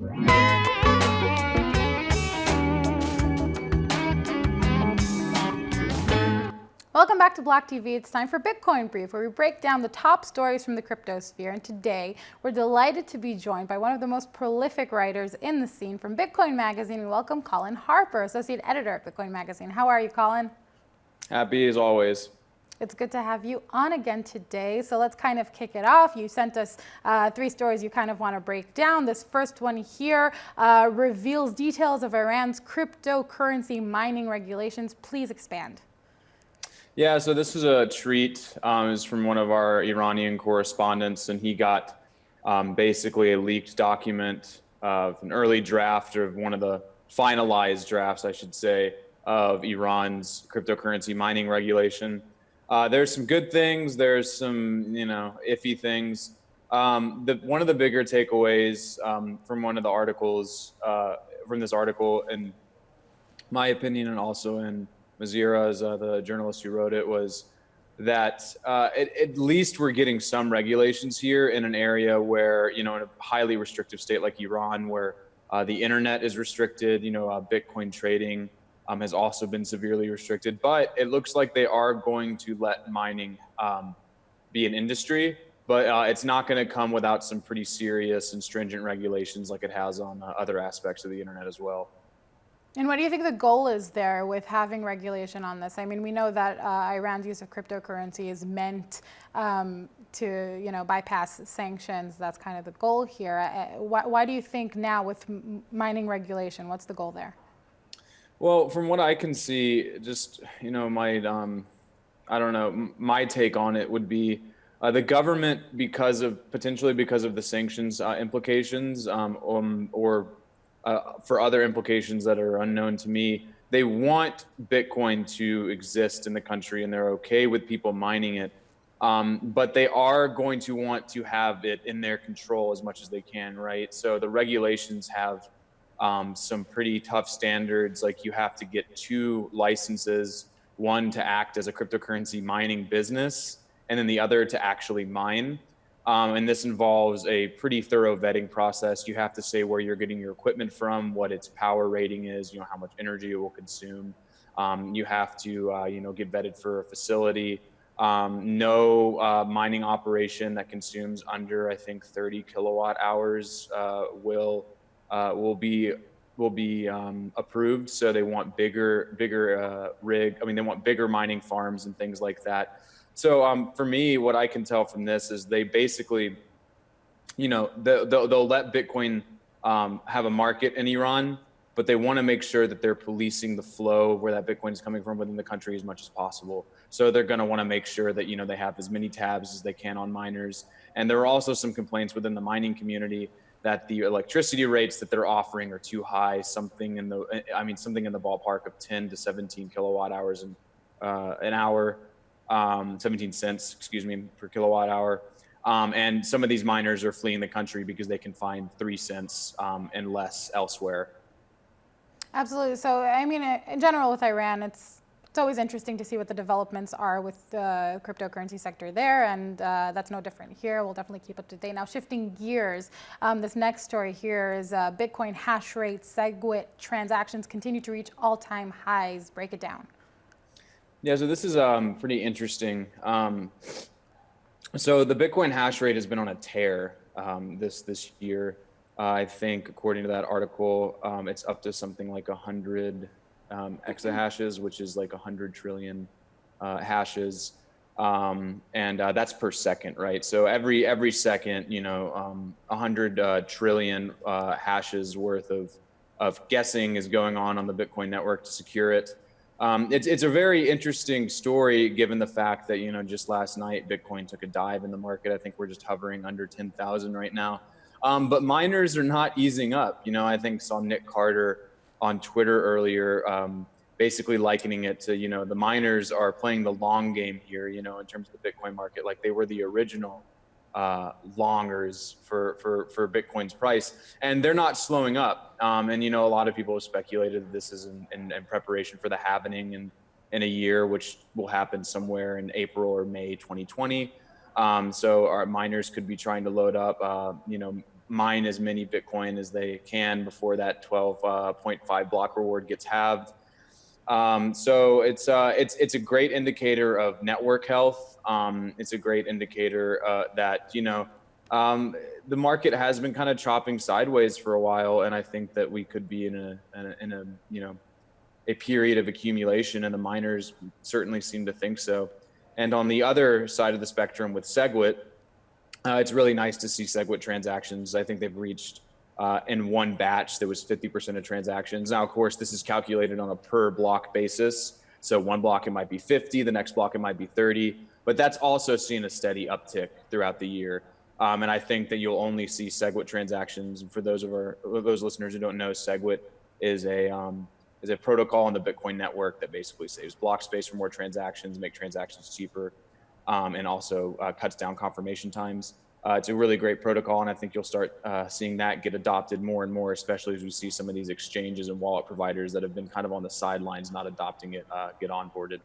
Welcome back to BLOCKTV. It's time for Bitcoin Brief, where we break down the top stories from the cryptosphere. And today, we're delighted to be joined by one of the most prolific writers in the scene from Bitcoin Magazine. We welcome Colin Harper, Associate Editor at Bitcoin Magazine. How are you, Colin? Happy as always. It's good to have you on again today. So let's kind of kick it off. You sent us 3 stories you kind of want to break down. This first one here reveals details of Iran's cryptocurrency mining regulations. Please expand. Yeah, so this was a treat. It was from one of our Iranian correspondents, and he got basically a leaked document of an early draft of one of the finalized drafts, I should say, of Iran's cryptocurrency mining regulation. There's some good things. There's some, iffy things. One of the bigger takeaways from one of the articles, from this article, in my opinion, and also in Mazira's, the journalist who wrote it, was that at least we're getting some regulations here in an area where, in a highly restrictive state like Iran, where the internet is restricted, Bitcoin trading has also been severely restricted, but it looks like they are going to let mining be an industry, but it's not going to come without some pretty serious and stringent regulations like it has on other aspects of the internet as well. And what do you think the goal is there with having regulation on this? I mean, we know that Iran's use of cryptocurrency is meant to, bypass sanctions. That's kind of the goal here. Why do you think now with mining regulation, what's the goal there? Well, from what I can see, just, my take on it would be the government, potentially because of the sanctions implications, or for other implications that are unknown to me, they want Bitcoin to exist in the country, and they're okay with people mining it. But they are going to want to have it in their control as much as they can, right? So the regulations have some pretty tough standards, like you have to get 2 licenses, one to act as a cryptocurrency mining business, and then the other to actually mine. And this involves a pretty thorough vetting process. You have to say where you're getting your equipment from, what its power rating is, how much energy it will consume. You have to, get vetted for a facility. No mining operation that consumes under, I think, 30 kilowatt hours will be approved. So they want bigger they want bigger mining farms and things like that. So for me, what I can tell from this is they basically, they'll let Bitcoin have a market in Iran, but they want to make sure that they're policing the flow of where that Bitcoin is coming from within the country as much as possible. So they're going to want to make sure that, they have as many tabs as they can on miners. And there are also some complaints within the mining community that the electricity rates that they're offering are too high, something in the ballpark of 10 to 17 kilowatt hours an hour. 17 cents, per kilowatt hour. And some of these miners are fleeing the country because they can find 3 cents and less elsewhere. Absolutely. So, I mean, in general with Iran, it's always interesting to see what the developments are with the cryptocurrency sector there, and that's no different here. We'll definitely keep up to date. Now, shifting gears, this next story here is Bitcoin Hashrate SegWit transactions continue to reach all-time highs. Break it down. Yeah, so this is pretty interesting. So the Bitcoin hash rate has been on a tear this year. I think according to that article, it's up to something like 100 exahashes, which is like 100 trillion hashes, and that's per second, right? So every second, 100 trillion hashes worth of guessing is going on the Bitcoin network to secure it. It's a very interesting story given the fact that, just last night, Bitcoin took a dive in the market. I think we're just hovering under 10,000 right now. But miners are not easing up. I think saw Nick Carter on Twitter earlier, basically likening it to, the miners are playing the long game here, in terms of the Bitcoin market, like they were the original longers for Bitcoin's price, and they're not slowing up. And a lot of people have speculated that this is in preparation for the halvening in a year, which will happen somewhere in April or May 2020. So our miners could be trying to load up, mine as many Bitcoin as they can before that 12.5 block reward gets halved. So it's a great indicator of network health. It's a great indicator that, the market has been kind of chopping sideways for a while, and I think that we could be in a period of accumulation, and the miners certainly seem to think so. And on the other side of the spectrum with SegWit, it's really nice to see SegWit transactions. I think they've reached in one batch, there was 50% of transactions. Now, of course, this is calculated on a per block basis. So one block, it might be 50, the next block, it might be 30, but that's also seen a steady uptick throughout the year. And I think that you'll only see SegWit transactions. And for those listeners who don't know, SegWit is a protocol on the Bitcoin network that basically saves block space for more transactions, make transactions cheaper, and also cuts down confirmation times. It's a really great protocol, and I think you'll start seeing that get adopted more and more, especially as we see some of these exchanges and wallet providers that have been kind of on the sidelines, not adopting it, get onboarded.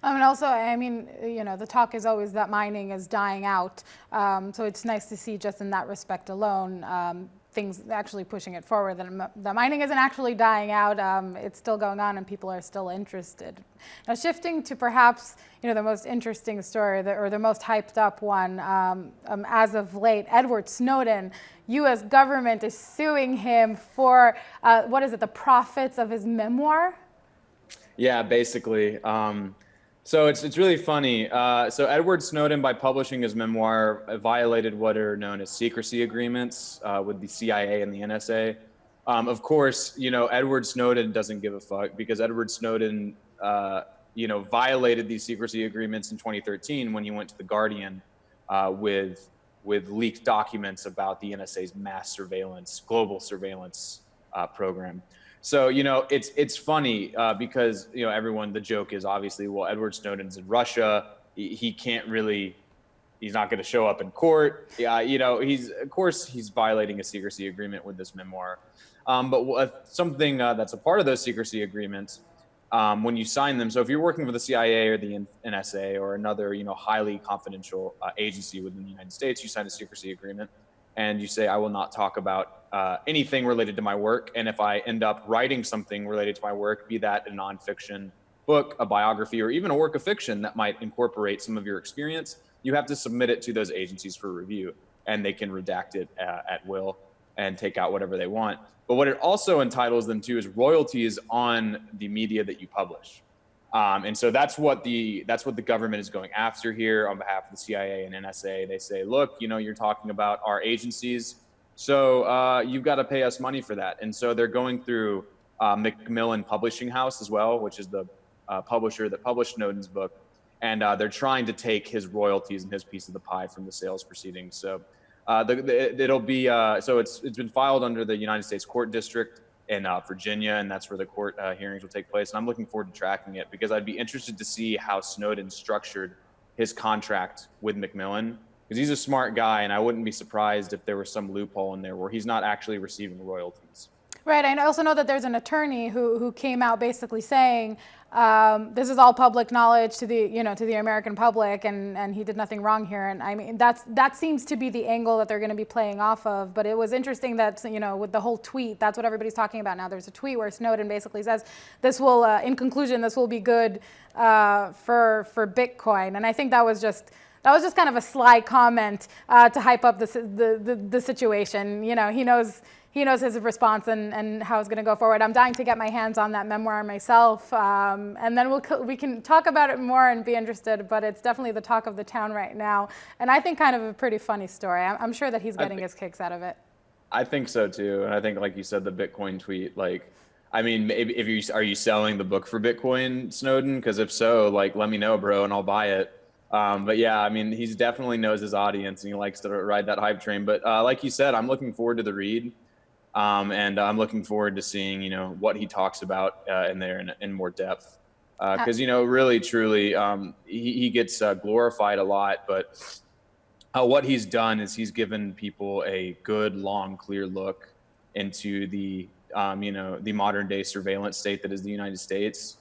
And also, I mean, the talk is always that mining is dying out. So it's nice to see just in that respect alone, things actually pushing it forward. The mining isn't actually dying out. It's still going on and people are still interested. Now shifting to perhaps, the most interesting story or the most hyped up one as of late, Edward Snowden. U.S. government is suing him for, the profits of his memoir? Yeah, basically. So it's really funny. So Edward Snowden, by publishing his memoir, violated what are known as secrecy agreements with the CIA and the NSA. Of course, Edward Snowden doesn't give a fuck because Edward Snowden, violated these secrecy agreements in 2013 when he went to The Guardian with leaked documents about the NSA's global surveillance program. So, it's funny because, the joke is obviously, well, Edward Snowden's in Russia. He can't really, he's not going to show up in court. Yeah, he's violating a secrecy agreement with this memoir. But something that's a part of those secrecy agreements, when you sign them, so if you're working for the CIA or the NSA or another, highly confidential agency within the United States, you sign a secrecy agreement. And you say, I will not talk about anything related to my work. And if I end up writing something related to my work, be that a nonfiction book, a biography, or even a work of fiction that might incorporate some of your experience, you have to submit it to those agencies for review. And they can redact it at will and take out whatever they want. But what it also entitles them to is royalties on the media that you publish. And so that's what the government is going after here on behalf of the CIA and NSA. They say, look, you're talking about our agencies, so you've got to pay us money for that. And so they're going through Macmillan Publishing House as well, which is the publisher that published Snowden's book, and they're trying to take his royalties and his piece of the pie from the sales proceedings. So it'll be so it's been filed under the United States Court District in Virginia, and that's where the court hearings will take place. And I'm looking forward to tracking it because I'd be interested to see how Snowden structured his contract with Macmillan, because he's a smart guy, and I wouldn't be surprised if there was some loophole in there where he's not actually receiving royalties. Right. I also know that there's an attorney who came out basically saying this is all public knowledge to the American public, and he did nothing wrong here. And I mean, that seems to be the angle that they're going to be playing off of. But it was interesting that, with the whole tweet, that's what everybody's talking about now. There's a tweet where Snowden basically says this will, in conclusion, this will be good for Bitcoin. And I think that was just kind of a sly comment to hype up the situation. He knows his response and how it's going to go forward. I'm dying to get my hands on that memoir myself, and then we can talk about it more and be interested. But it's definitely the talk of the town right now, and I think kind of a pretty funny story. I'm sure that he's getting his kicks out of it. I think so too, and I think, like you said, the Bitcoin tweet. Maybe are you selling the book for Bitcoin, Snowden? Because if so, let me know, bro, and I'll buy it. But yeah, he definitely knows his audience, and he likes to ride that hype train. But like you said, I'm looking forward to the read. And I'm looking forward to seeing, what he talks about in there in more depth. Because, really, truly, he gets glorified a lot. But what he's done is he's given people a good, long, clear look into the modern day surveillance state that is the United States.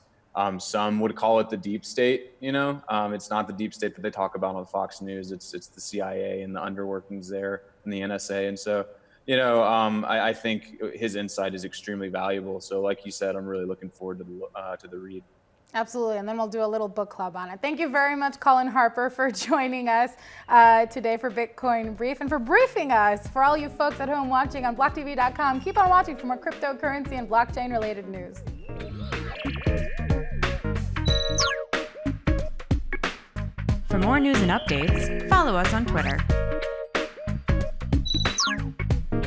Some would call it the deep state. It's not the deep state that they talk about on Fox News. It's the CIA and the underworkings there. and the NSA. And so, I think his insight is extremely valuable. So like you said, I'm really looking forward to the read. Absolutely, and then we'll do a little book club on it. Thank you very much, Colin Harper, for joining us today for Bitcoin Brief and for briefing us. For all you folks at home watching on BLOCKTV.com, keep on watching for more cryptocurrency and blockchain-related news. For more news and updates, follow us on Twitter.